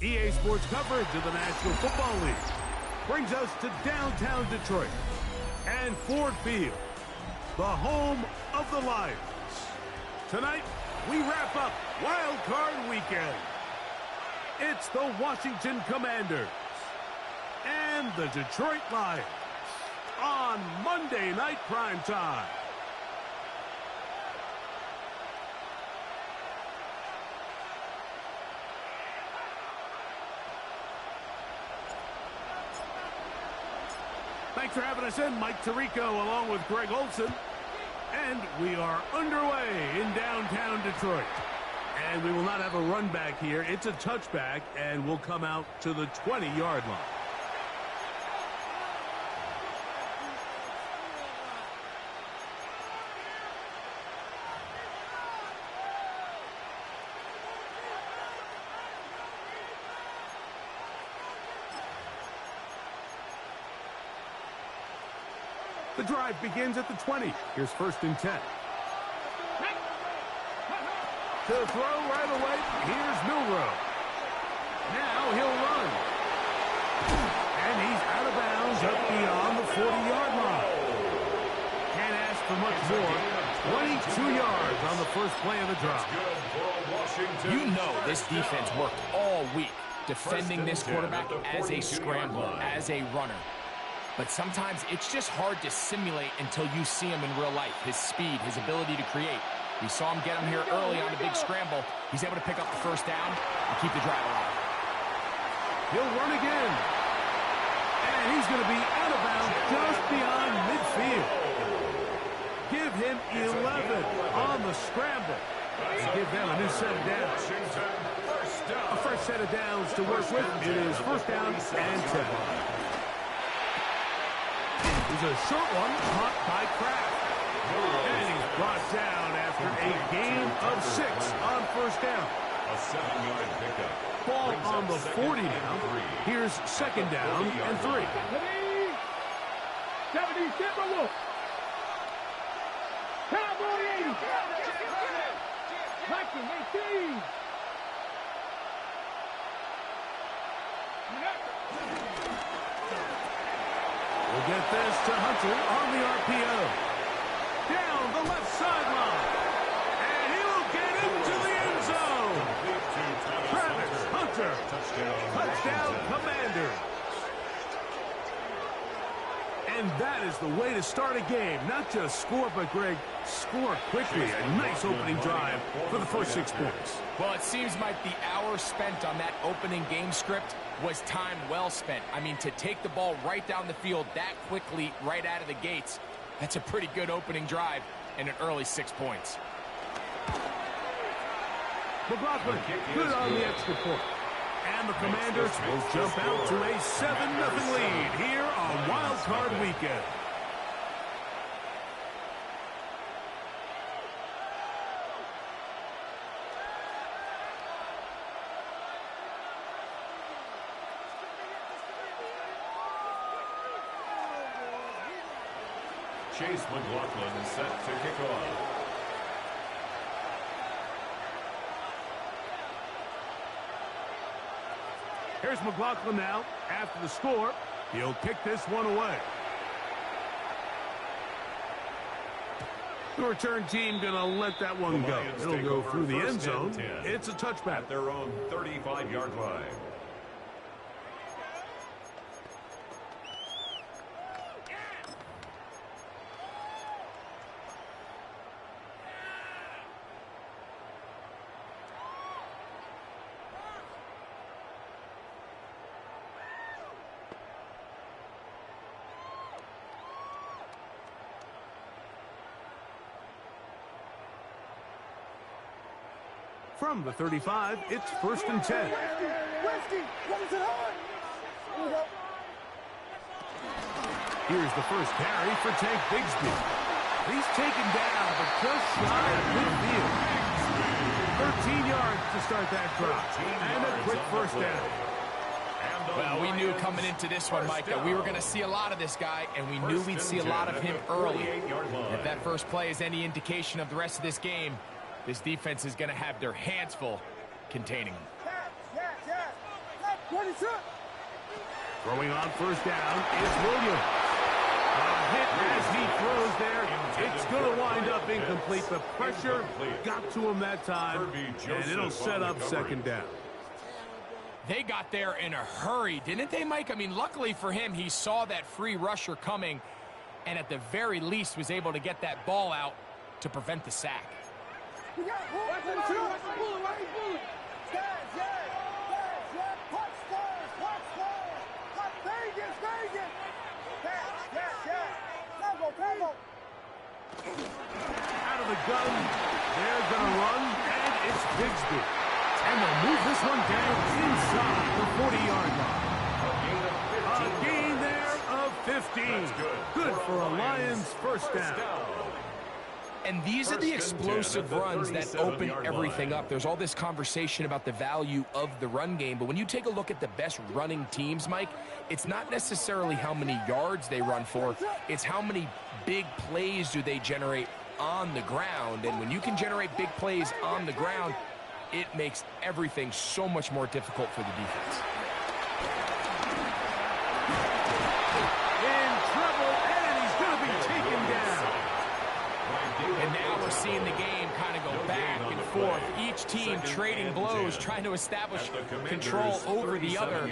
EA Sports coverage of the National Football League brings us to downtown Detroit and Ford Field, the home of the Lions. Tonight, we wrap up Wild Card Weekend. It's the Washington Commanders and the Detroit Lions on Monday Night Primetime. Thanks for having us in, Mike Tirico, along with Greg Olson. And we are underway in downtown Detroit. And we will not have a run back here. It's a touchback, and we'll come out to the 20-yard line. The drive begins at the 20. Here's 1st and 10. To throw right away, here's Milroe. Now he'll run. And he's out of bounds up beyond the 40-yard line. Can't ask for much more. 22 yards on the first play of the drive. You know this defense worked all week defending this quarterback as a scrambler, as a runner. But sometimes it's just hard to simulate until you see him in real life. His speed, his ability to create. We saw him get him here early on a big scramble. He's able to pick up the first down and keep the drive alive. He'll run again. And he's going to be out of bounds just beyond midfield. Give him 11 on the scramble. And give them a new set of downs. A fresh set of downs to work with. It is 1st down and 10. There's a short one caught by Kraft. And he's brought down after a gain of 6 on 1st down. A 7-yard pickup. Ball on the 40 now. Here's 2nd down and 3. 70, Timberwolf. Cowboy 80. Viking 18. We'll get this to Hunter on the RPO. Down the left sideline. And he will get into the end zone. Travis Hunter. Touchdown Commanders. And that is the way to start a game. Not just score, but, Greg, score quickly. A nice opening drive for the first 6 points. Well, it seems like the hour spent on that opening game script was time well spent. I mean, to take the ball right down the field that quickly, right out of the gates, that's a pretty good opening drive and an early 6 points. McLaughlin, good on the extra point. And the Commanders will jump out to a 7-0 lead here on Wild Card Weekend. Chase McLaughlin is set to kick off. Here's McLaughlin now. After the score, he'll kick this one away. The return team going to let that one go. It'll go through the end zone. It's a touchback. At their own 35-yard line. From the 35, it's 1st and 10. Here's the first carry for Tank Bigsby. He's taken down, but just shy of midfield. 13 yards to start that drive. And a quick 1st down. Well, we knew coming into this one, Mike, that we were going to see a lot of this guy, and we knew we'd see a lot of him early. If that first play is any indication of the rest of this game, this defense is going to have their hands full containing him. Throwing on first down, it's Williams. A hit as he throws there. It's going to wind up incomplete. The pressure got to him that time, and it'll set up second down. They got there in a hurry, didn't they, Mike? I mean, luckily for him, he saw that free rusher coming, and at the very least was able to get that ball out to prevent the sack. Out of the gun, they're going to run, and it's Bigsby. And they'll move this one down inside the 40-yard line. A gain there of 15. Good for a Lions first down. And these are the explosive runs that open everything up. There's all this conversation about the value of the run game, but when you take a look at the best running teams, Mike, it's not necessarily how many yards they run for, it's how many big plays do they generate on the ground. And when you can generate big plays on the ground, it makes everything so much more difficult for the defense. In trouble, and he's going to be taken down. And now we're seeing the game kind of go back and forth. Each team trading blows, trying to establish control over the other.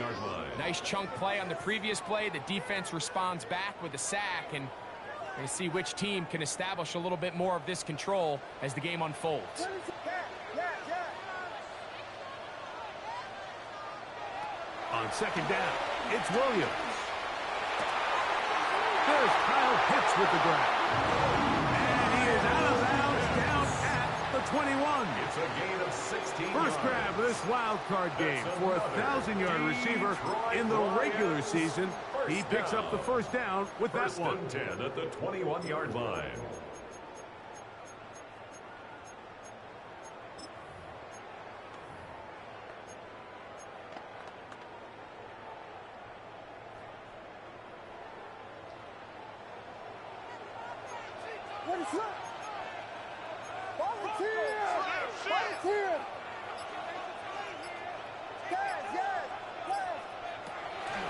Nice chunk play on the previous play. The defense responds back with a sack, and we're going to see which team can establish a little bit more of this control as the game unfolds. On second down, it's Williams. There's Kyle Pitts with the grab. And he is out of bounds down at the 21. It's a gain of 16 First yards. grab of this wild card game for a 1,000-yard receiver in the regular season. He picks up the first down with that one. First and 10 at the 21-yard line.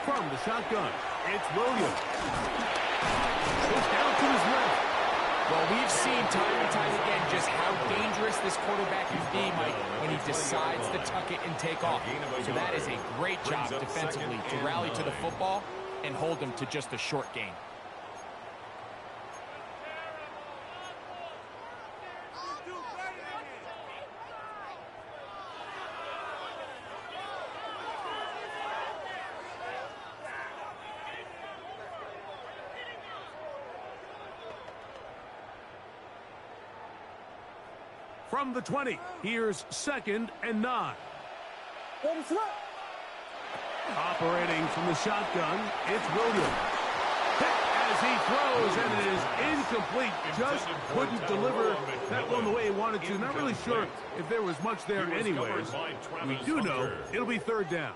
From the shotgun, it's Williams. Goes down to his left. Well, we've seen time and time again just how dangerous this quarterback can be, Mike, when he decides to tuck it and take off. So that is a great job defensively to rally to the football and hold him to just a short gain. From the 20, here's second and 9. Operating from the shotgun, it's Williams. Hit as he throws, and it is incomplete. Just couldn't deliver that one the way he wanted to. Not really sure if there was much there anyways. We do know it'll be third down.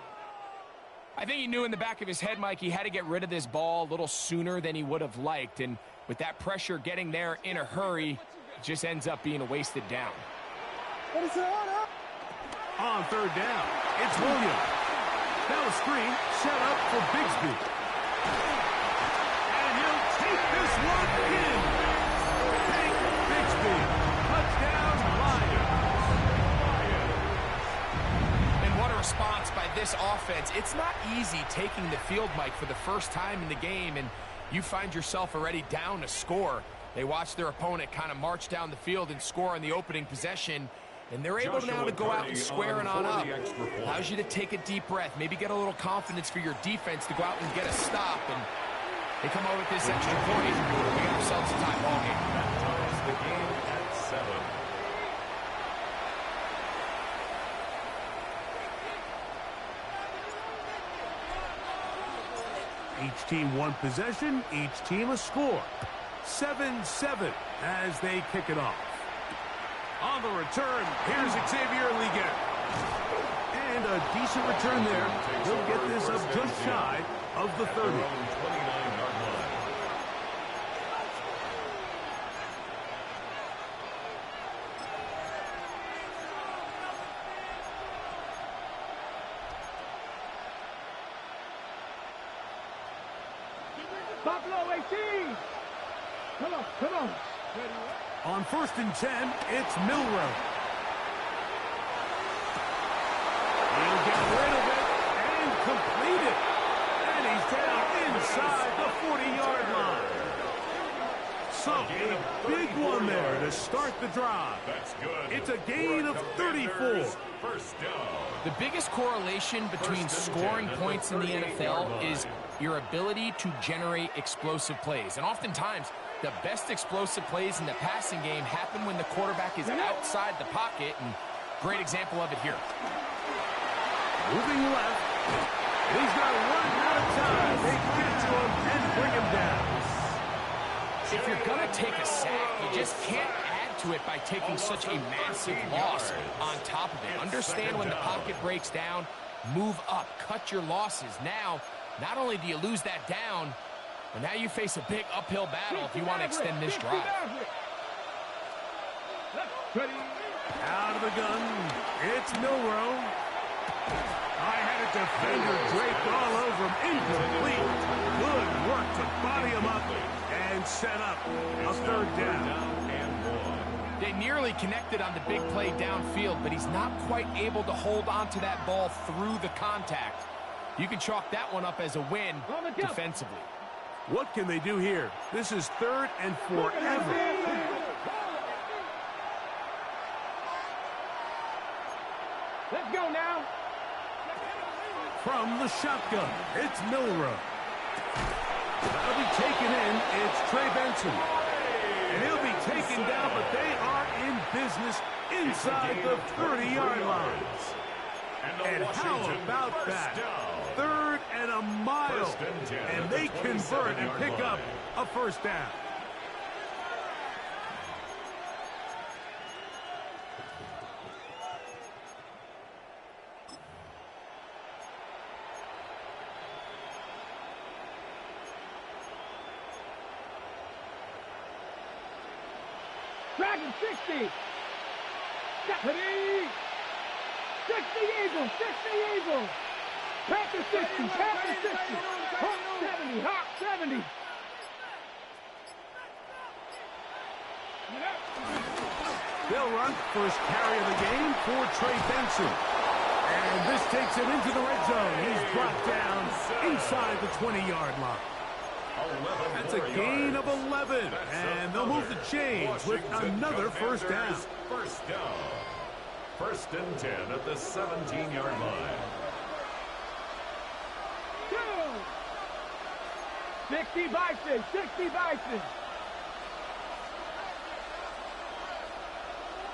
I think he knew in the back of his head, Mike, he had to get rid of this ball a little sooner than he would have liked. And with that pressure getting there in a hurry, it just ends up being a wasted down. On third down, it's Williams. Now a screen set up for Bigsby. And he'll take this one in. Hank Bigsby. Touchdown, Lions. And what a response by this offense. It's not easy taking the field, Mike, for the first time in the game, and you find yourself already down a score. They watch their opponent kind of march down the field and score on the opening possession, and they're able now to go out and square it on up. Allows you to take a deep breath, maybe get a little confidence for your defense to go out and get a stop, and they come out with this extra point. We got ourselves a tie ball game. That ties the game at 7. Each team one possession, each team a score. 7-7 as they kick it off. On the return, here's Xavier Liget. And a decent return there. He'll get this up just shy of the 30. 29-yard line. Buffalo 18. Come on, come on. On 1st and 10, it's Milrow. He'll get rid of it and complete it. And he's down inside the 40-yard line. So, a big one there to start the drive. That's good. It's a gain of 34. First down. The biggest correlation between scoring points in the NFL is your ability to generate explosive plays. And oftentimes, the best explosive plays in the passing game happen when the quarterback is outside the pocket. And great example of it here. Moving left. He's got one out of time. They get to him and bring him down. If you're going to take a sack, you just can't add to it by taking such a massive loss on top of it. Understand when the pocket breaks down, move up, cut your losses. Now, not only do you lose that down, but now you face a big uphill battle if you want to extend this drive. Out of the gun, it's Milrow. I had a defender draped all over him, incomplete. Good work to body him up and set up a 3rd down. They nearly connected on the big play downfield, but he's not quite able to hold on to that ball through the contact. You can chalk that one up as a win defensively. What can they do here? This is 3rd and forever. Let's go now. From the shotgun, it's Milrow. That'll be taken in. It's Trey Benson. And he'll be taken down, but they are in business inside the 30-yard line. And how about that? 3rd and a mile. And they convert and pick up a 1st down. Dragon 60. Stephanie. 60 Eagles. 60 Eagles. Panther 60. Panther 60. Hawk 70. Hawk 70. They'll run first carry of the game for Trey Benson. And this takes him into the red zone. He's brought down inside the 20-yard line. That's a gain of 11. And they'll move the chains with another 1st down. First down. 1st and 10 at the 17-yard line. 60 Bison. 60 Bison.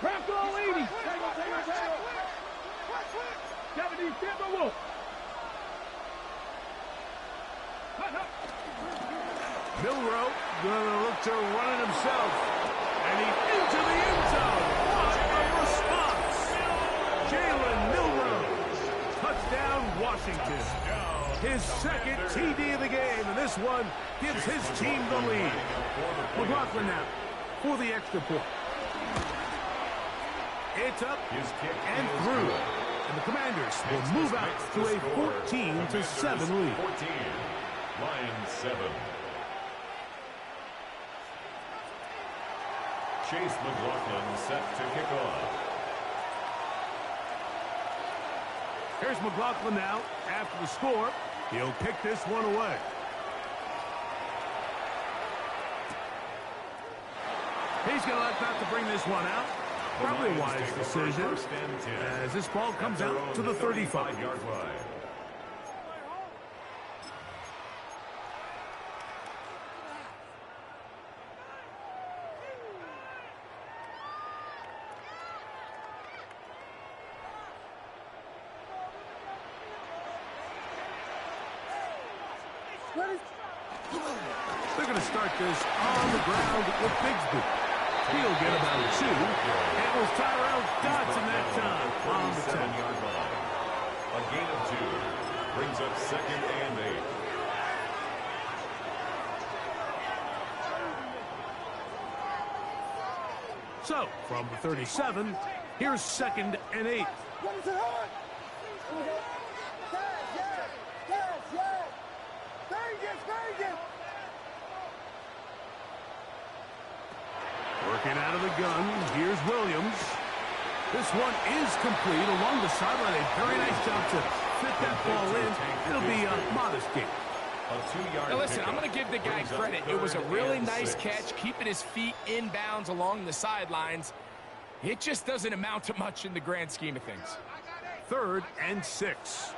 Bronco 80. 70 Timberwolf. Milrow gonna look to run it himself. And he's into the end zone. What a response. Jalen Milrow. Touchdown, Washington. His 2nd TD of the game, and this one gives his team the lead. McLaughlin now for the extra point. It's up and through. And the Commanders will move out to a 14-7 lead. 14. Lions 7. Chase McLaughlin set to kick off. Here's McLaughlin now after the score. He'll kick this one away. He's going to elect not to bring this one out. Probably a wise decision as this ball comes out to the 35-yard line. They're going to start this on the ground with Bigsby. He'll get about 2. It was Tyrell Dodson that time on the 10-yard line. A gain of 2 brings up 2nd and 8. So, from the 37, here's 2nd and 8. Working out of the gun. Here's Williams. This one is complete along the sideline. A very nice job to fit that ball in. It'll be a modest gain. Now listen, I'm going to give the guy credit. It was a really nice catch, keeping his feet inbounds along the sidelines. It just doesn't amount to much in the grand scheme of things. 3rd and 6.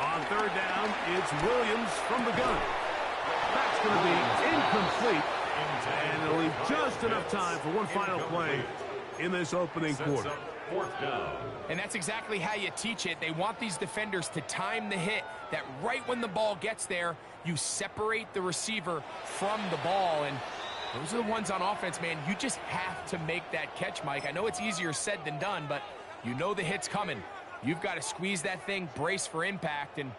On 3rd down, it's Williams from the gun. That's going to be incomplete. And it'll leave just enough time for one final play in this opening quarter. 4th down. And that's exactly how you teach it. They want these defenders to time the hit, that right when the ball gets there, you separate the receiver from the ball. And those are the ones on offense, man. You just have to make that catch, Mike. I know it's easier said than done, but you know the hit's coming. You've got to squeeze that thing, brace for impact, and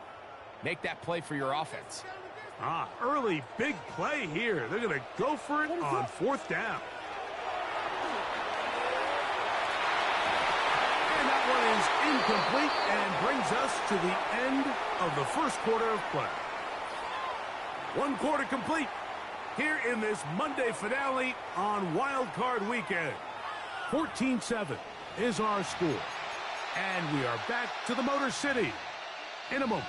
make that play for your offense. Early big play here. They're going to go for it on 4th down. And that one is incomplete and brings us to the end of the first quarter of play. 1 quarter complete here in this Monday finale on Wild Card Weekend. 14-7 is our score. And we are back to the Motor City in a moment.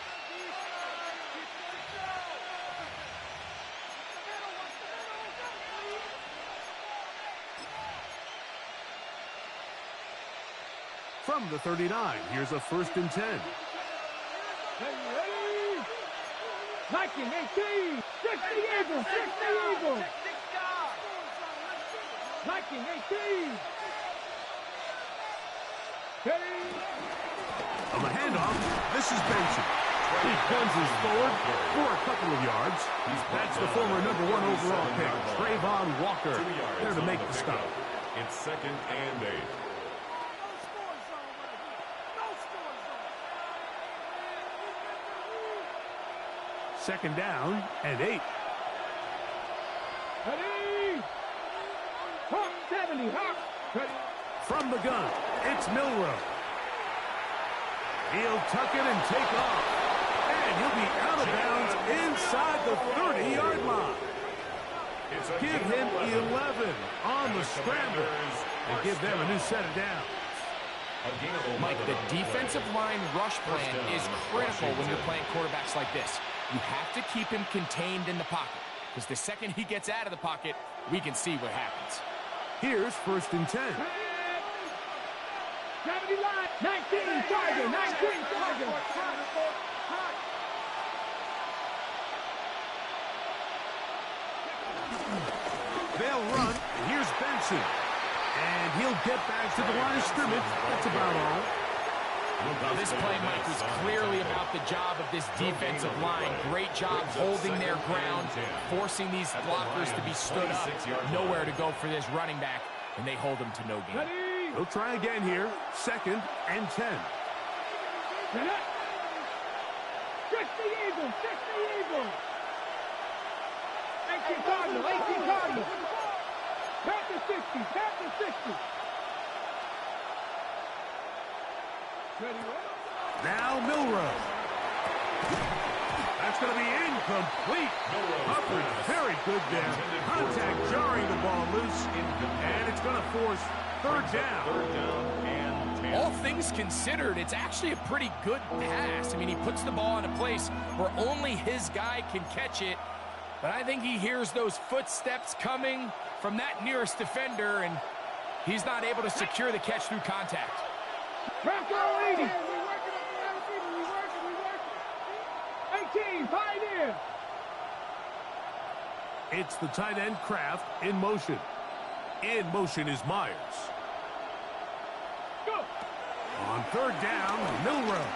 From the 39, here's a 1st and 10. Ready? 19-18. 60 Eagles. 60 Eagles. 19-18. On the handoff, this is Benson. He plunges forward for a couple of yards. That's the former #1 overall pick, Trayvon Walker, there to make the stop. It's 2nd and 8. Second down and 8. Ready? Hawk 70. Hawk. Ready? From the gun, it's Milrow. He'll tuck it and take off. And he'll be out of bounds inside the 30-yard line. Give him 11 on the scramble and give them a new set of downs. Mike, the defensive line rush plan is critical when you're playing quarterbacks like this. You have to keep him contained in the pocket, because the second he gets out of the pocket, we can see what happens. Here's 1st and 10. 70 line. 19 target. 19 target. They'll run. Here's Benson. And he'll get back to the line of scrimmage. That's about all. Now, this play, Mike, was clearly about the job of this defensive line. Great job holding their ground, forcing these blockers to be stood up. Nowhere to go for this running back, and they hold him to no gain. They'll try again here. 2nd and 10. 60 Eagles. 60 Eagles. 18 Cardinals. 18 Cardinals. Tap the 60. Tap the 60. Now Milrow. That's going to be incomplete. Hubbard, very good there. Contact jarring the ball loose. And it's going to force 3rd down. All things considered, it's actually a pretty good pass. I mean, he puts the ball in a place where only his guy can catch it. But I think he hears those footsteps coming from that nearest defender, and he's not able to secure the catch through contact. 18, Pioneer. It's the tight end Kraft in motion. In motion is Myers. Go. On 3rd down, Milrow.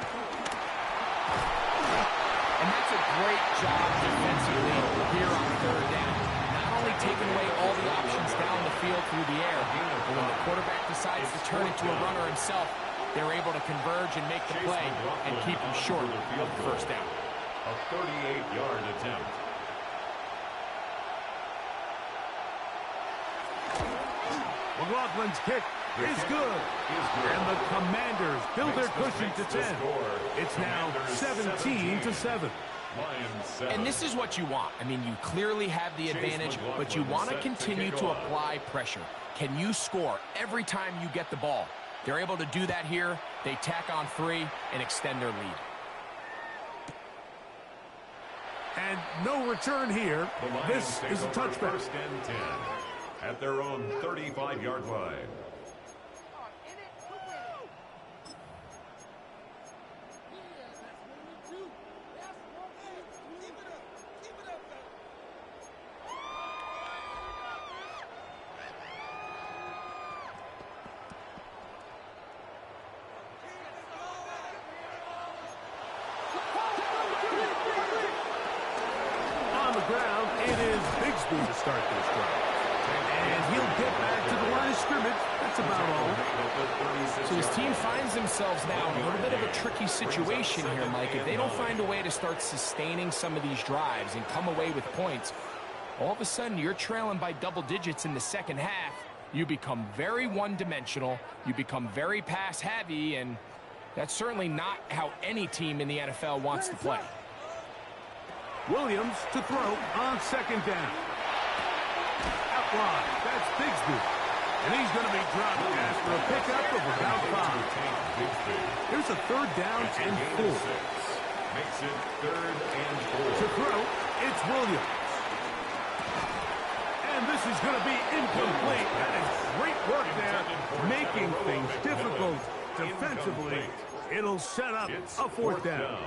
And that's a great job defensively here on 3rd down. Not only taking away all the options down the field through the air, but when the quarterback decides to turn into a runner himself, they're able to converge and make the play and keep him short of the 1st down. A 38-yard attempt. McLaughlin's kick is good. And the Commanders build their cushion to 10. It's now 17-7. And this is what you want. I mean, you clearly have the advantage, but you want to continue to apply pressure. Can you score every time you get the ball? They're able to do that here. They tack on 3 and extend their lead. And no return here. This is a touchback. First and 10 at their own 35-yard line. To start this drive. And he'll get back to the line of scrimmage. That's about all. So his team finds themselves now in a little bit of a tricky situation here, Mike. If they don't find a way to start sustaining some of these drives and come away with points, all of a sudden you're trailing by double digits in the second half. You become very one-dimensional. You become very pass-heavy, and that's certainly not how any team in the NFL wants to play. Williams to throw on second down. Out wide, that's Bigsby. And he's going to be dropped after a pickup of about 5. Here's a third down and 4. Makes it 3rd and 4. To throw, it's Williams. And this is going to be incomplete. That is great work there, making things difficult defensively. It'll set up a 4th down.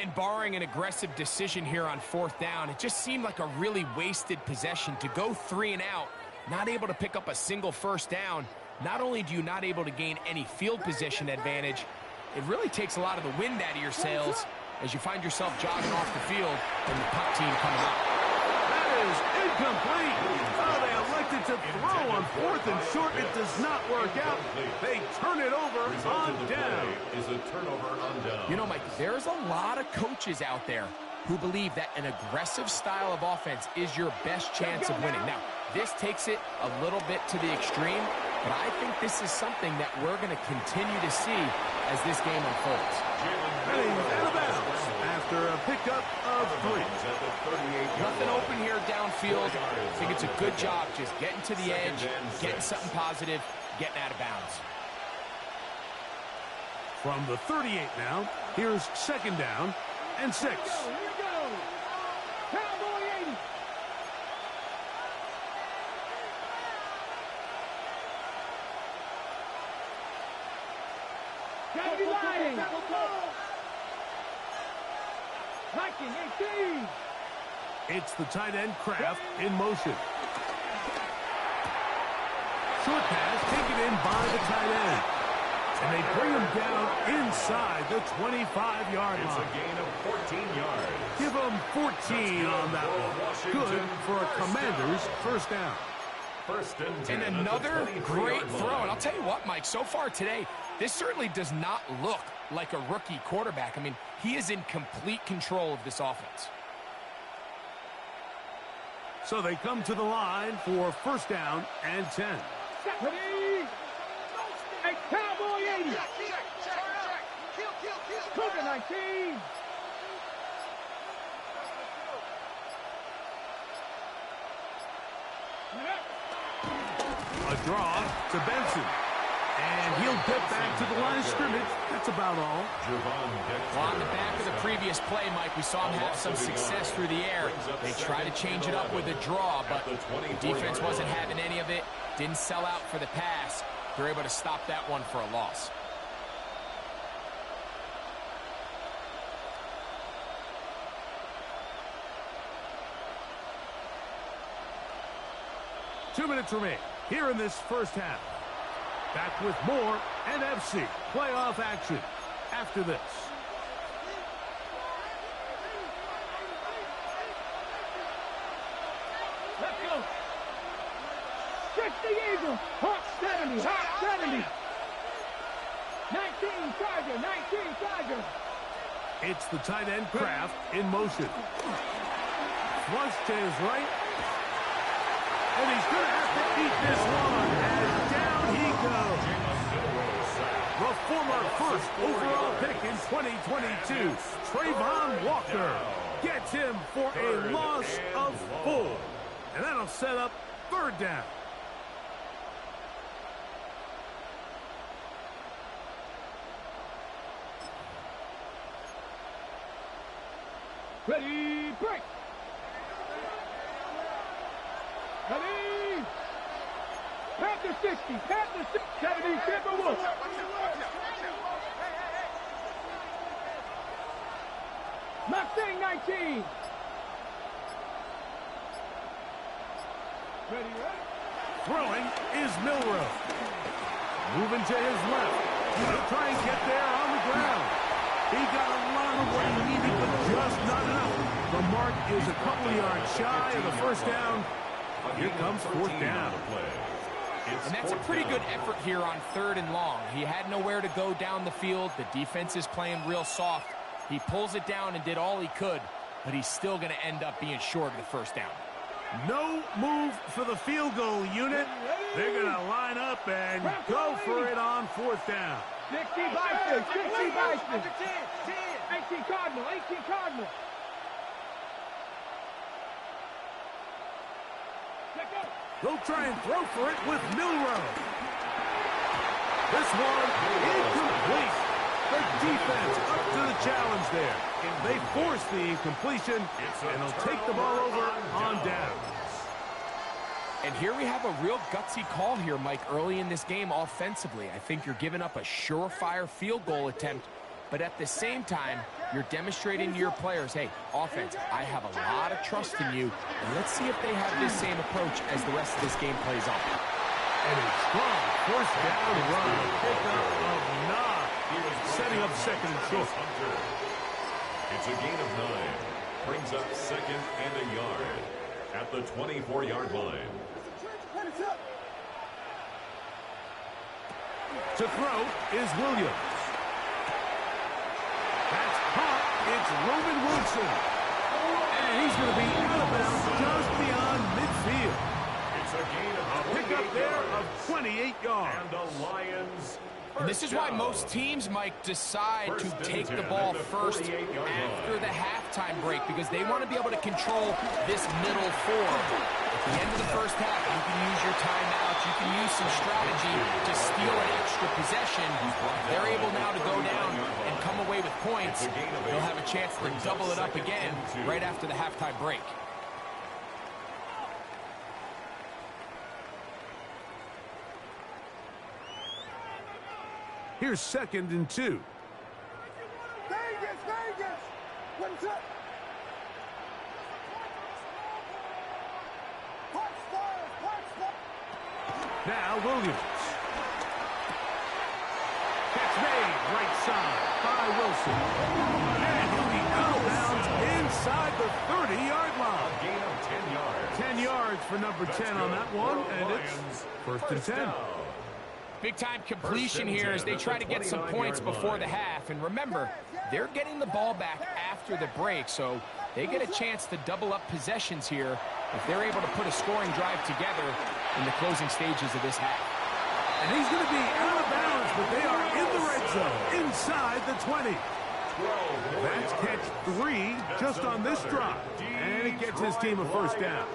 And barring an aggressive decision here on 4th down, it just seemed like a really wasted possession to go 3 and out, not able to pick up a single 1st down. Not only do you not able to gain any field position advantage, it really takes a lot of the wind out of your sails as you find yourself jogging off the field and the punt team coming up. That is incomplete. Oh, they elected to throw on 4th and short. It does not work out. They turn it over on down. Is a turnover on down. You know, Mike, there's a lot of coaches out there who believe that an aggressive style of offense is your best chance of winning. Now, this takes it a little bit to the extreme, but I think this is something that we're going to continue to see as this game unfolds. And he's out of bounds after a pickup of 3. Nothing open here downfield. I think it's a good job just getting to the edge, getting something positive, getting out of bounds. From the 38 now, here's 2nd down and 6. Here we go. Cowboy 80. Gotta be lying. 19-18. It's the tight end Kraft in motion. Short pass taken in by the tight end. And they bring him down inside the 25-yard line. It's a gain of 14 yards. Give him 14 on that one. Good for a Commander's 1st down. First and 10. And another great throw. And I'll tell you what, Mike, so far today, this certainly does not look like a rookie quarterback. I mean, he is in complete control of this offense. So they come to the line for 1st down and 10. Ready? Hey, Cowboy 80. Cougar 19. A draw to Benson. And he'll get back to the line of scrimmage. That's about all. Well, on the back of the previous play, Mike, we saw him have some success through the air. They tried to change it up with a draw, but the defense wasn't having any of it. Didn't sell out for the pass. They're able to stop that one for a loss. Two minutes remain here in this 1st half. Back with more NFC playoff action after this. Let's go. 60 Eagles. Hawk 70. Hawk 70. 19 Charger. 19 Charger. It's the tight end Kraft in motion. Flush to his right. And he's going to have to eat this one. And down he goes. The former first overall pick in 2022, Trayvon Walker, gets him for a loss of 4. And that'll set up 3rd down. Ready, break. Ready. Panther 60, Panther 60, 70, Timberwolves. Mustang 19. Ready, ready. Throwing is Milroe. Moving to his left. He'll try and get there on the ground. He got a lot of what he needed, but just not enough. The mark is a couple yards shy of the 1st down. Here comes 4th down. And that's a pretty good effort here on 3rd and long. He had nowhere to go down the field. The defense is playing real soft. He pulls it down and did all he could, but he's still going to end up being short of the 1st down. No move for the field goal unit. They're going to line up and go for it on 4th down. 60 Bison, 60 Bison. 18 Cardinal, 18 Cardinal. They'll try and throw for it with Milroe. This one incomplete. The defense up to the challenge there. They force the incompletion, and they'll take the ball over on down. And here we have a real gutsy call here, Mike, early in this game offensively. I think you're giving up a surefire field goal attempt, but at the same time, you're demonstrating to your players, hey, offense, I have a lot of trust in you, and let's see if they have this same approach as the rest of this game plays on. And a strong 1st down run. Pickup of 9. Setting up 2nd and short. It's a gain of 9. Brings up 2nd and a yard at the 24-yard line. To throw is Williams. That's caught. It's Roman Wilson. And he's going to be out of bounds just beyond midfield. It's a gain of 28 Pickup there of 28 yards. And the Lions. And this is why most teams, Mike, decide to take the ball first after the halftime break, because they want to be able to control this middle 4. At the end of the 1st half, you can use your timeout, you can use some strategy to steal an extra possession. They're able now to go down and come away with points. They'll have a chance to double it up again right after the halftime break. Here's 2nd and 2. Vegas, Vegas. What's up? Now Williams. Catch made right side by Wilson. And he'll be out of bounds inside the 30-yard line. A gain of 10 yards. 10 yards for number 10 on that one, and it's 1st and 10. Big-time completion here as they try to get some points before the half. And remember, they're getting the ball back after the break, so they get a chance to double up possessions here if they're able to put a scoring drive together in the closing stages of this half. And he's going to be out of bounds, but they are in the red zone, inside the 20. That's catch 3 just on this drive, and it gets his team a 1st down.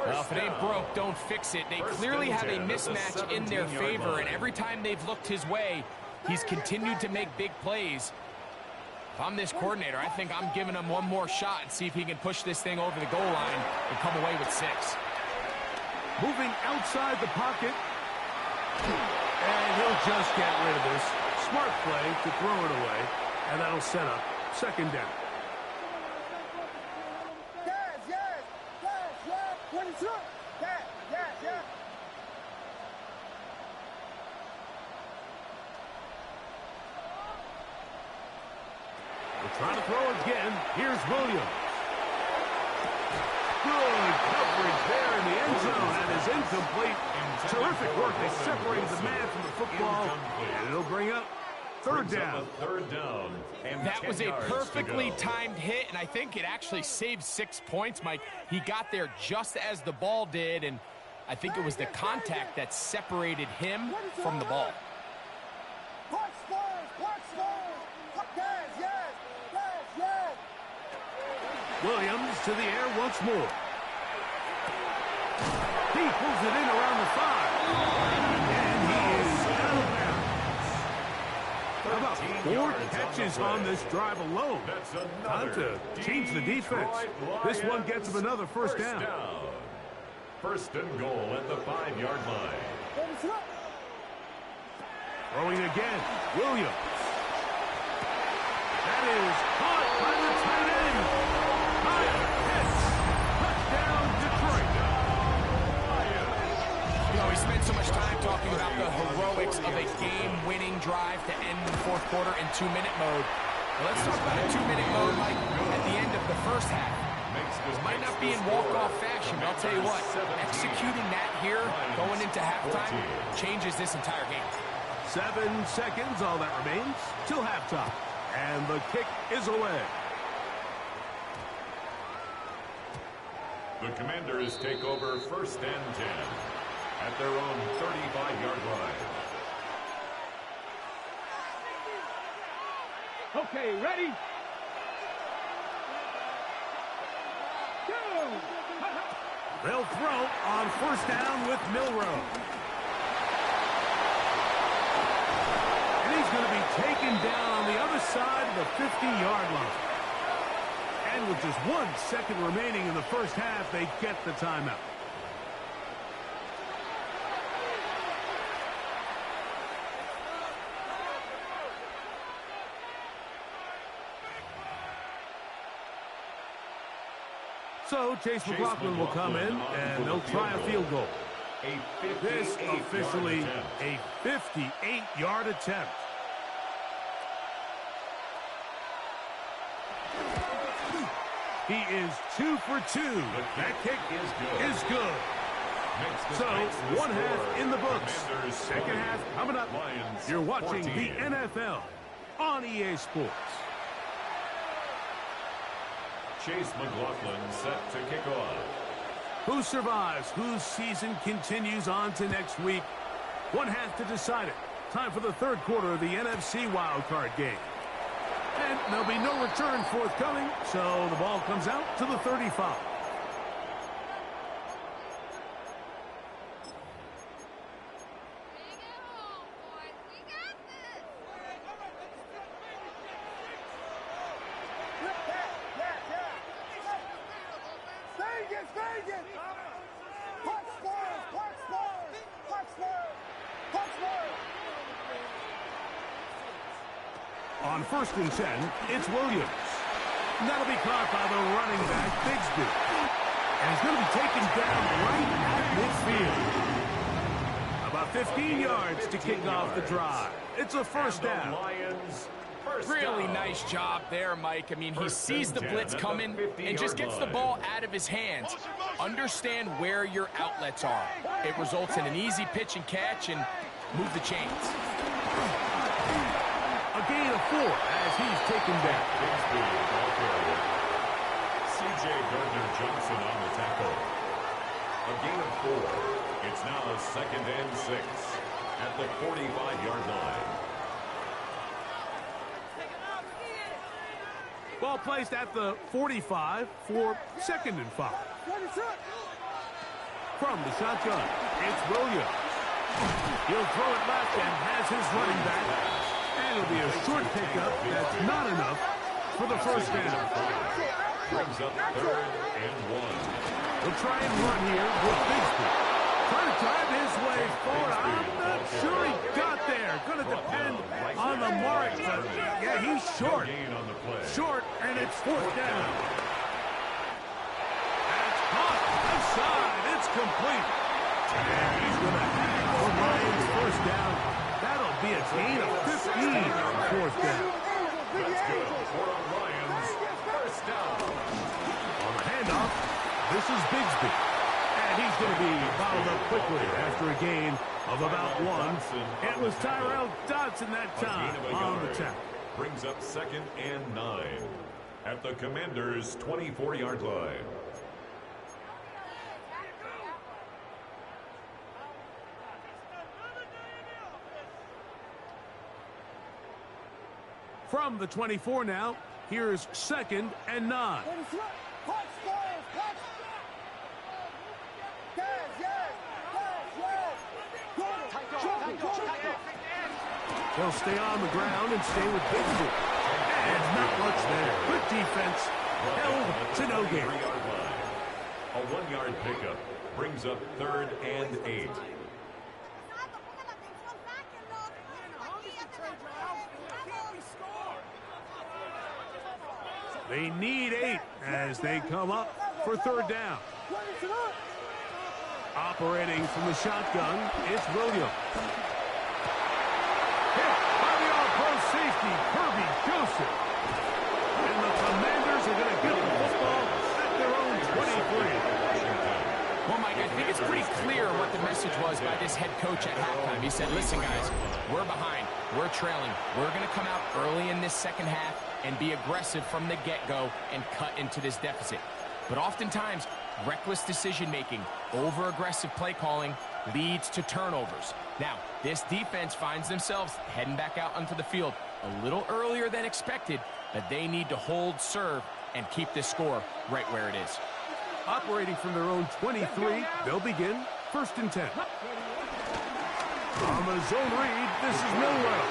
Well, if it ain't broke, don't fix it. They clearly have a mismatch in their favor, and every time they've looked his way, he's continued to make big plays. If I'm this coordinator, I think I'm giving him one more shot and see if he can push this thing over the goal line and come away with 6. Moving outside the pocket. And he'll just get rid of this. Smart play to throw it away, and that'll set up 2nd down. Trying to throw again. Here's Williams. Good coverage there in the end zone. That is incomplete. Terrific work. They separated the man from the football. And it'll bring up third down. Third down. And that was a 10 yards perfectly to go. timed hit, and I think it actually saved 6 points, Mike. He got there just as the ball did, and I think it was the contact that separated him from the ball. Williams to the air once more. He pulls it in around the 5. And he is out of bounds. How about 4 catches on this drive alone? Time to change the defense. This one gets him another first down. First and goal at the 5-yard line. Throwing again, Williams. That is caught by the tight end. Touchdown, Detroit. You know, we spent so much time talking about the heroics of a game-winning drive to end the fourth quarter in 2-minute mode. Well, let's talk about a 2-minute mode, Mike, at the end of the first half. This might not be in walk-off fashion, but I'll tell you what, executing that here, going into halftime, changes this entire game. 7 seconds, all that remains, till halftime. And the kick is away. The Commanders take over first and 10 at their own 35-yard line. Okay, ready? Go! They'll throw on first down with Milroe. And he's going to be taken down on the other side of the 50-yard line. And with just 1 second remaining in the first half, they get the timeout. So Chase McLaughlin will come in, and they'll try a field goal. This officially a 58-yard attempt. He is 2 for 2. That kick is good. So, 1 half in the books. Second half coming up. You're watching the NFL on EA Sports. Chase McLaughlin set to kick off. Who survives? Whose season continues on to next week? 1 half to decide it. Time for the third quarter of the NFC wildcard game. And there'll be no return forthcoming, so the ball comes out to the 35. On first and 10, it's Williams. That'll be caught by the running back, Bigsby. And he's going to be taken down right at midfield. About 15 yards to kick off the drive. It's a first down. Really nice job there, Mike. I mean, he sees the blitz coming and just gets the ball out of his hands. Understand where your outlets are. It results in an easy pitch and catch and move the chains. A gain of 4 as he's taken down. C.J. Gardner-Johnson on the tackle. A gain of 4. It's now 2nd and 6 at the 45-yard line. Ball placed at the 45 for 2nd and 5. From the shotgun, it's Williams. He'll throw it left and has his running back. And it'll be a short pickup that's not enough for the first down. Brings up 3rd and 1. We'll try and run here with Bigsby. Trying to drive his way forward. I'm not sure he got there. Going to depend on the mark, but yeah, he's short. Short, and it's 4th down. That's caught outside. It's complete. And he's going to have the Lions first down. That'll be a gain of 15 on 4th down. That's good for the Lions. First down. On the handoff, this is Bigsby. And he's going to be bottled up quickly after a gain of about 1. It was Tyrell Dodson that time on the tackle. Brings up 2nd and 9 at the Commanders' 24-yard line. From the 24 now, here's 2nd and 9. They'll stay on the ground and stay with Bixby. And not much there. Good defense. Held to no gain. A 1-yard pickup brings up 3rd and 8. They need 8 as they come up for 3rd down. Operating from the shotgun, it's Williams. Hit by the all-pro safety, Kirby Joseph. And the Commanders are going to get the football at their own 23. Well, Mike, I think it's pretty clear what the message was by this head coach at halftime. He said, listen, guys, we're behind. We're trailing. We're going to come out early in this second half and be aggressive from the get-go and cut into this deficit. But oftentimes, reckless decision-making, over-aggressive play calling leads to turnovers. Now, this defense finds themselves heading back out onto the field a little earlier than expected, but they need to hold serve and keep this score right where it is. Operating from their own 23, they'll begin 1st and 10. On the zone read, this is Milwell.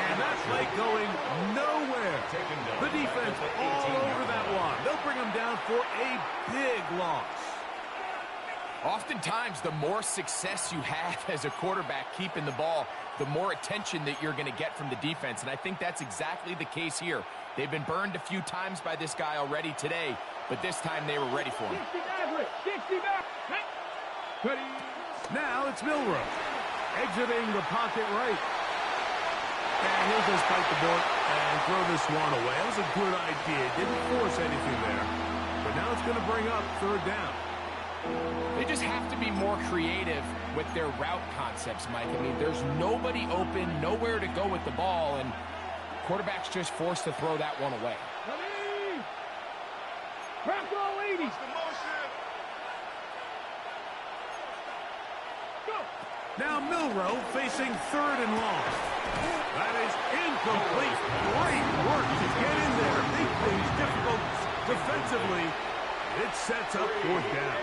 And that play going nowhere. The defense all over that one. They'll bring them down for a big loss. Oftentimes, the more success you have as a quarterback keeping the ball, the more attention that you're going to get from the defense. And I think that's exactly the case here. They've been burned a few times by this guy already today, but this time they were ready for him. Now it's Milroe, exiting the pocket right. And he'll just bite the bullet and throw this one away. That was a good idea. Didn't force anything there. But now it's going to bring up 3rd down. They just have to be more creative with their route concepts, Mike. I mean, there's nobody open, nowhere to go with the ball, and quarterback's just forced to throw that one away. Now Milroe facing 3rd and long. That is incomplete. Great work to get in there. Make things difficult defensively. It sets up 4th down.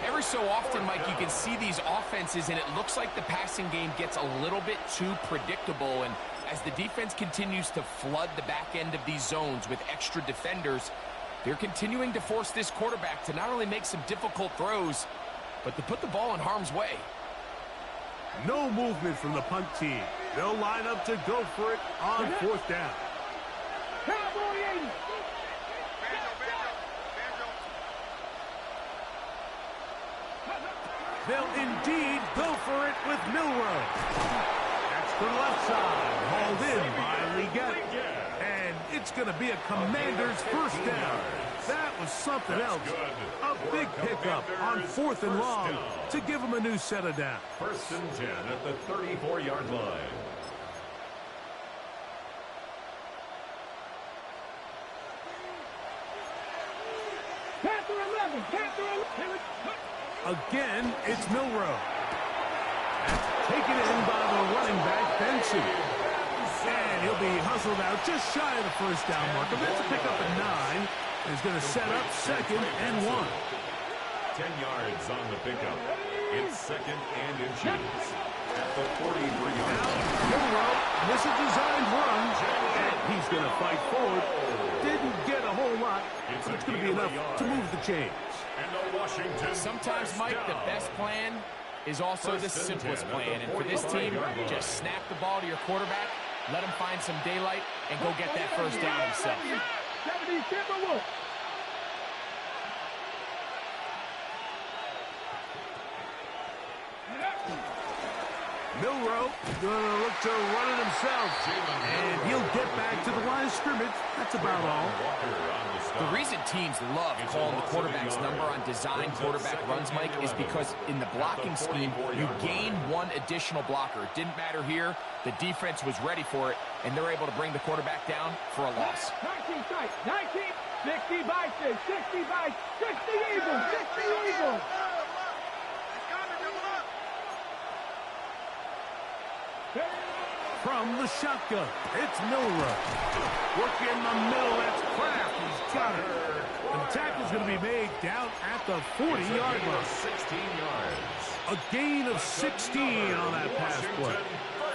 Every so often, Mike, you can see these offenses, and it looks like the passing game gets a little bit too predictable. And as the defense continues to flood the back end of these zones with extra defenders, they're continuing to force this quarterback to not only make some difficult throws, but to put the ball in harm's way. No movement from the punt team. They'll line up to go for it on 4th down. They'll indeed go for it with Milroe. That's to the left side. Hauled in by Leggett. And it's going to be a Commander's 1st down. That was something else. A big pickup on 4th and long to give them a new set of downs. 1st and 10 at the 34-yard line. Again, it's Milroe. Taken in by the running back, Benson. And he'll be hustled out just shy of the 1st down marker. That's a pickup at 9. Is going to set up 2nd and 1. 10 yards on the pickup. It's 2nd and inches at the 43-yard line. Milroe, this is a designed run, and he's going to fight forward. Didn't get a whole lot, but it's going to be enough to move the chains. Sometimes, Mike, the best plan is also the simplest plan. And for this team, just snap the ball to your quarterback, let him find some daylight, and go get that 1st down himself. Milroe gonna look to run it himself. And he'll get back to the line of scrimmage. That's about all. The reason teams love calling the quarterback's number on design quarterback runs, Mike, is because in the blocking scheme, you gain one additional blocker. It didn't matter here. The defense was ready for it, and they're able to bring the quarterback down for a loss. 19 tight, 19, 60 Bison, 60 Bison, 60 Eagles, 60 Eagles. From the shotgun, it's Milroe. Working in the middle, that's Kraft. He's got it. And the tackle's going to be made down at the 40-yard line. 16 yards. A gain of 16 on that pass play.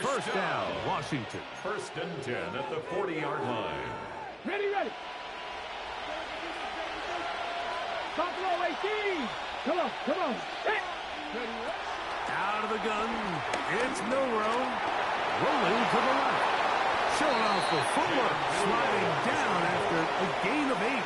First down, Washington. First and 10 at the 40-yard line. Ready, ready. Buffalo 18. Come on, come on. Ready, ready. Out of the gun, it's Milroe. Rolling to the left. Showing off the footwork. Sliding down after a gain of 8. 8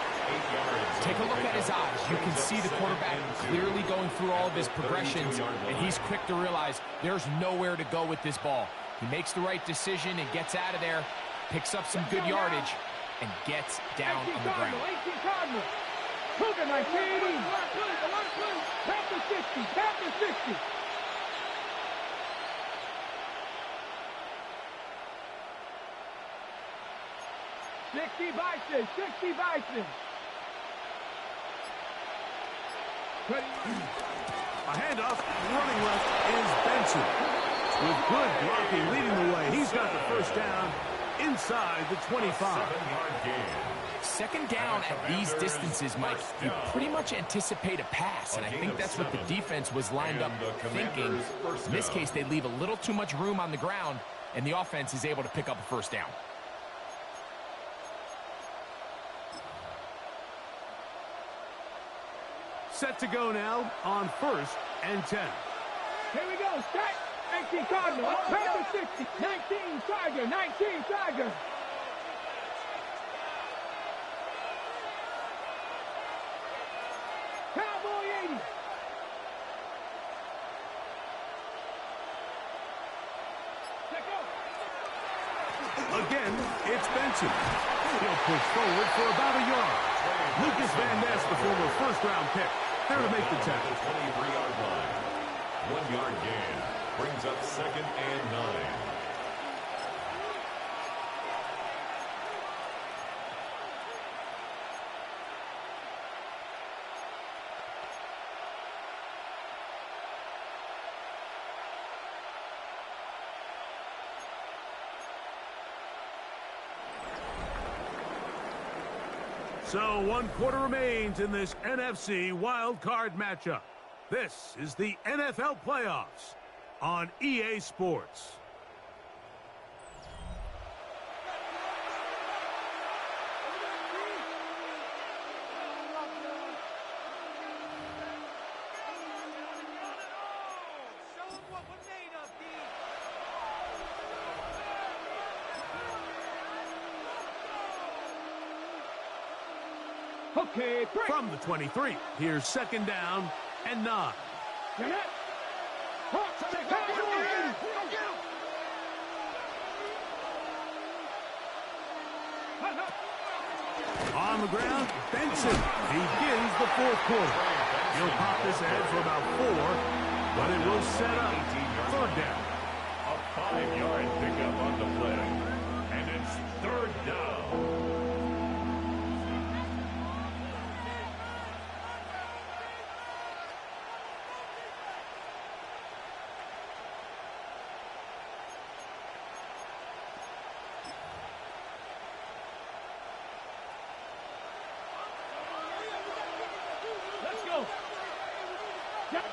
yards. Take a look at his eyes. You can see the quarterback clearly going through all of his progressions, and he's quick to realize there's nowhere to go with this ball. He makes the right decision and gets out of there, picks up some good yardage, and gets down on the ground. 18 Cardinals. Cougar 19. Tap the 60. Tap the 60. Bison, 60 Bison. A handoff, running left is Benson. With good blocking leading the way. He's got the first down inside the 25. 7-yard gain. Second down at these distances, Mike, you pretty much anticipate a pass, and I think that's what the defense was lined up thinking. In this case, they leave a little too much room on the ground, and the offense is able to pick up a first down. Set to go now on first and 10. Here we go. Start. 19 Cardinal. Panther 60. 19 Tiger. 19 Tiger. Cowboy 80. Check out. Again, it's Benson. He'll push forward for about a yard. Lucas Van Ness, the former first-round pick, there to make the tackle. 23-yard line. 1-yard gain. Brings up second and 9. So 1 quarter remains in this NFC wild card matchup. This is the NFL playoffs on EA Sports. Okay, break. From the 23, here's second down and 9. On the ground, Benson begins the 4th quarter. He'll pop this ahead for about 4, but it will set up 3rd down. A 5-yard pickup on the play. And it's 3rd down.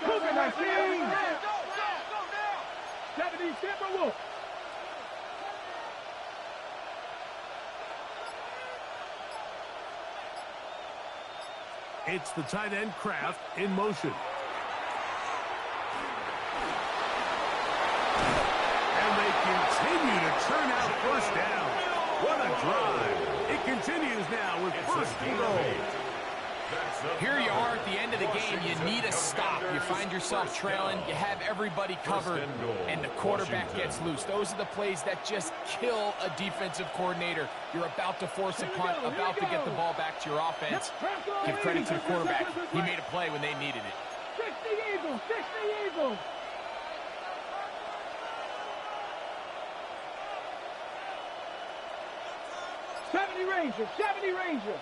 Cougar 19. 70 Timberwolves. It's the tight end Kraft in motion. And they continue to churn out first down. What a drive. It continues now with first and goal. Here you are at the end of the game. You need a stop. You find yourself trailing. You have everybody covered, and the quarterback gets loose. Those are the plays that just kill a defensive coordinator. You're about to force a punt, about to get the ball back to your offense. Give credit to the quarterback. He made a play when they needed it. 60 Eagles, 60 Eagles. Rangers, 70 Rangers.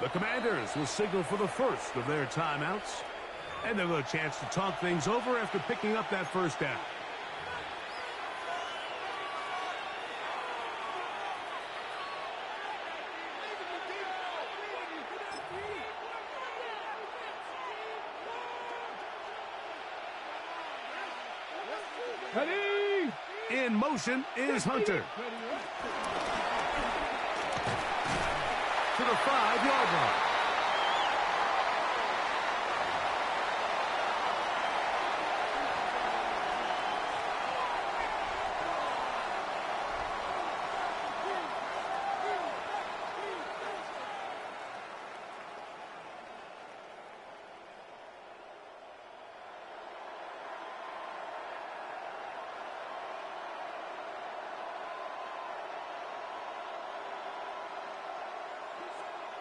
The Commanders will signal for the first of their timeouts. And they'll get a chance to talk things over after picking up that first down. Ready? In motion is Hunter. To the 5-yard line.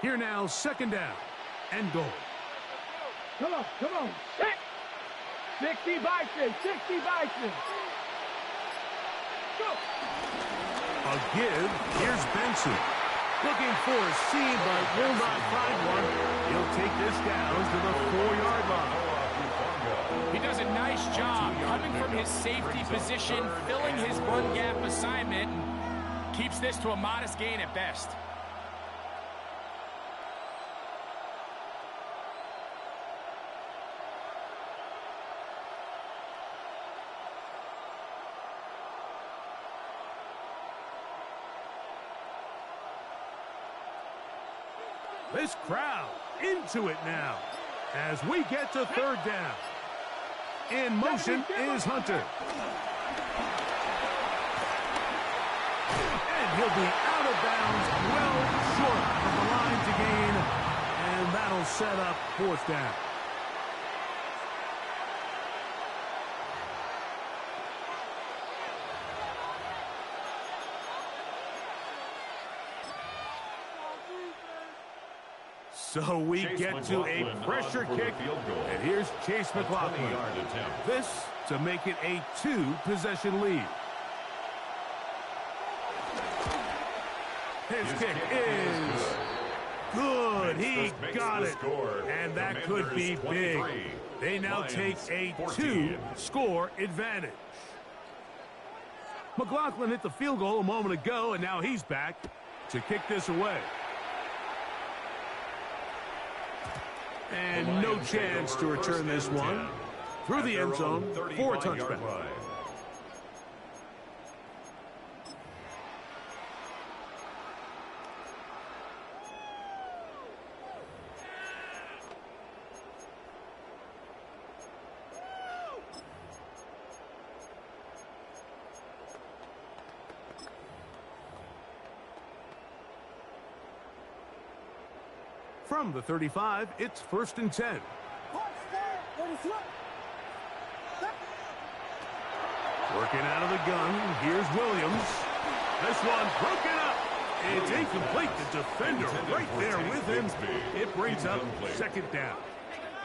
Here now, second down and goal. Come on, come on. 60 Bison, 60 Bison. Go. A give. Here's Benson. Looking for a seam, but will not find one. He'll take this down to the 4-yard line. He does a nice job coming from his safety position, filling his run gap assignment, and keeps this to a modest gain at best. This crowd into it now as we get to third down. In motion is Hunter. And he'll be out of bounds, well short of the line to gain, and that'll set up fourth down. So we get to a pressure kick, and here's Chase McLaughlin. This to make it a 2-possession lead. His kick is good. He got it, and that could be big. They now take a 2-score advantage. McLaughlin hit the field goal a moment ago, and now he's back to kick this away. And no chance to return this one through the end zone for a touchback. From the 35, it's 1st and 10. Working out of the gun, here's Williams. This one broken up. It's incomplete. The defender right there with him. It brings up second down.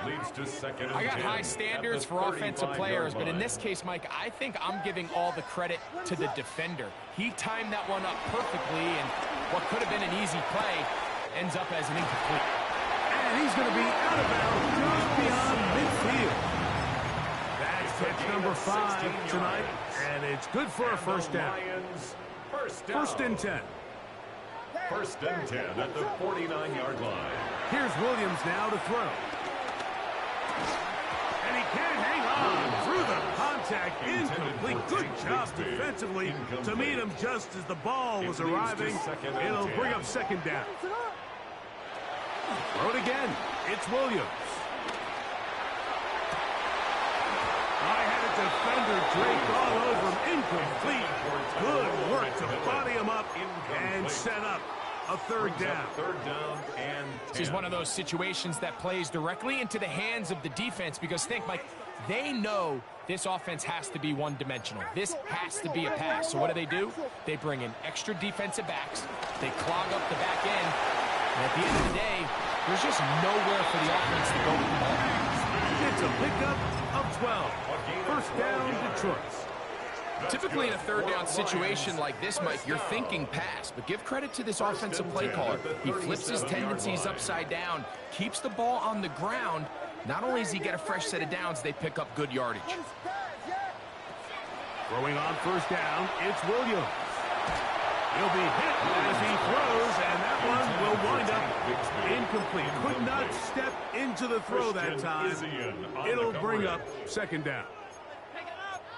Leads to second. I got high standards for offensive players, but in this case, Mike, I think I'm giving all the credit to the defender. He timed that one up perfectly, and what could have been an easy play ends up as an incomplete. And he's going to be out of bounds just beyond midfield. That's catch number 5 tonight, and it's good for a first down. First and 10. First and 10 at the 49-yard line. Here's Williams now to throw. And he can't hang on through the contact. Incomplete. Good job defensively to meet him just as the ball was arriving. It'll bring up second down. Throw it again. It's Williams. I had it defender draped all over him. Incomplete. Good work to body him up and set up a third down. Third down and 10. This is one of those situations that plays directly into the hands of the defense because think, Mike, they know this offense has to be one-dimensional. This has to be a pass. So what do? They bring in extra defensive backs. They clog up the back end. And at the end of the day, there's just nowhere for the offense to go with the ball. It's a pickup of 12. First down, Detroit. Typically in a third down situation like this, Mike, you're thinking pass, but give credit to this offensive play caller. He flips his tendencies upside down, keeps the ball on the ground. Not only does he get a fresh set of downs, they pick up good yardage. Throwing on first down, it's Williams. He'll be hit as he throws, and that one will wind up incomplete. Could not step into the throw that time. It'll bring up second down.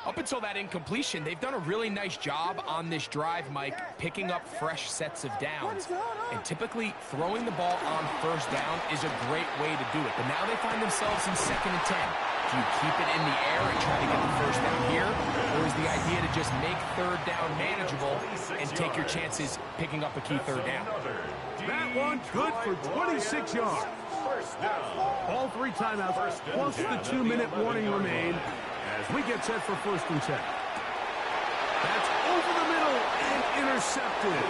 Up until that incompletion, they've done a really nice job on this drive, Mike, picking up fresh sets of downs. And typically, throwing the ball on first down is a great way to do it. But now they find themselves in 2nd and 10. Do you keep it in the air and try to get the first down here? Or is the idea to just make third down manageable and take your chances picking up a key third down? That one good for 26 yards. All 3 timeouts, plus the 2-minute warning remain as we get set for 1st and 10. That's over the middle and intercepted.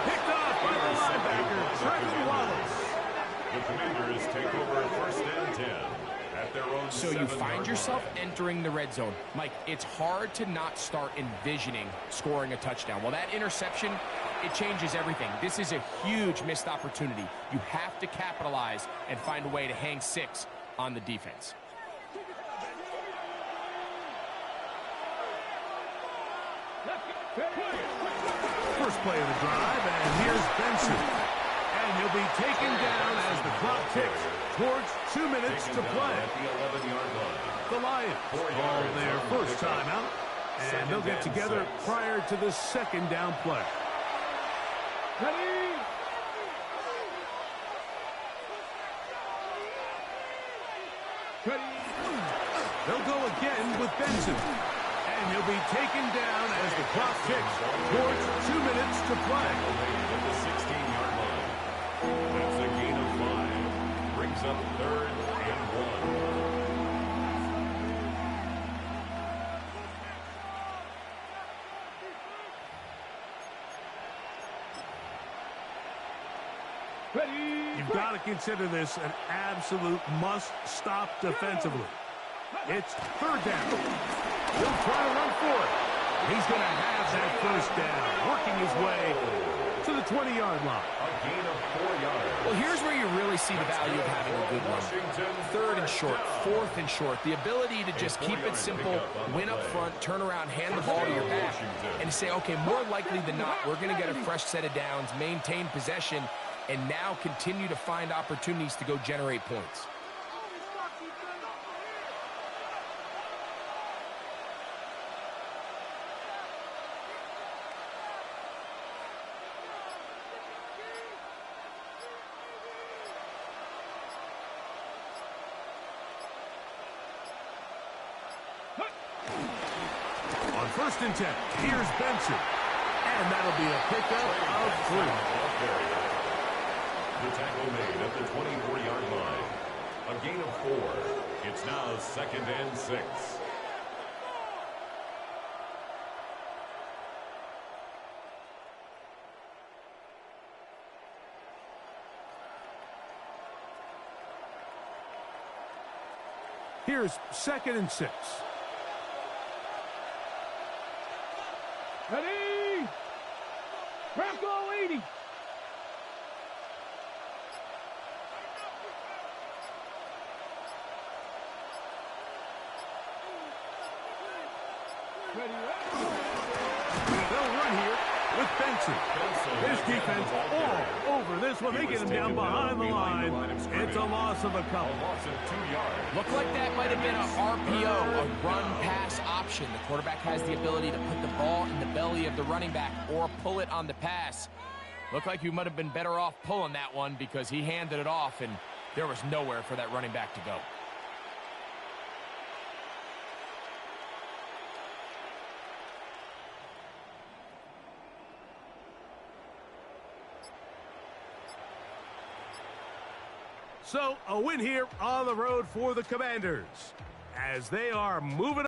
Picked off by the linebacker, Trevor Wallace. The Commanders take over 1st and 10 at their own. So you find yourself entering the red zone. Mike, it's hard to not start envisioning scoring a touchdown. Well, that interception, it changes everything. This is a huge missed opportunity. You have to capitalize and find a way to hang 6 on the defense. First play of the drive, and here's Benson. And he'll be taken down as the clock ticks towards 2 minutes to play. At the 11-yard line. The Lions call their first timeout, and they'll get together prior to the 2nd down play. Ready? They'll go again with Benson. And he'll be taken down as the clock ticks towards 2 minutes to play. At the 16-yard line. That's a gain of 5. Brings up 3rd and 1. You've got to consider this an absolute must-stop defensively. It's 3rd down. He'll try to run for it. He's going to have that first down, working his way to the 20-yard line. A gain of 4 yards. Well, here's where you really see the value of having a good run. 3rd and short, 4th and short. The ability to just keep it simple, win up front, turn around, hand the ball to your back, and say, okay, more likely than not, we're going to get a fresh set of downs, maintain possession, and now continue to find opportunities to go generate points. On 1st and 10, here's Benson. And that'll be a pickup of 3. The tackle made at the 24-yard line. A gain of 4. It's now 2nd and 6. Here's 2nd and 6. Ready? Bronco 80. They'll run here with Benson. This defense all over this one. They get him down behind the line. It's a loss of a couple. A loss of 2 yards. Looked like that might have been a RPO, a run-pass option. The quarterback has the ability to put the ball in the belly of the running back or pull it on the pass. Looked like you might have been better off pulling that one because he handed it off, and there was nowhere for that running back to go. So, a win here on the road for the Commanders, as they are moving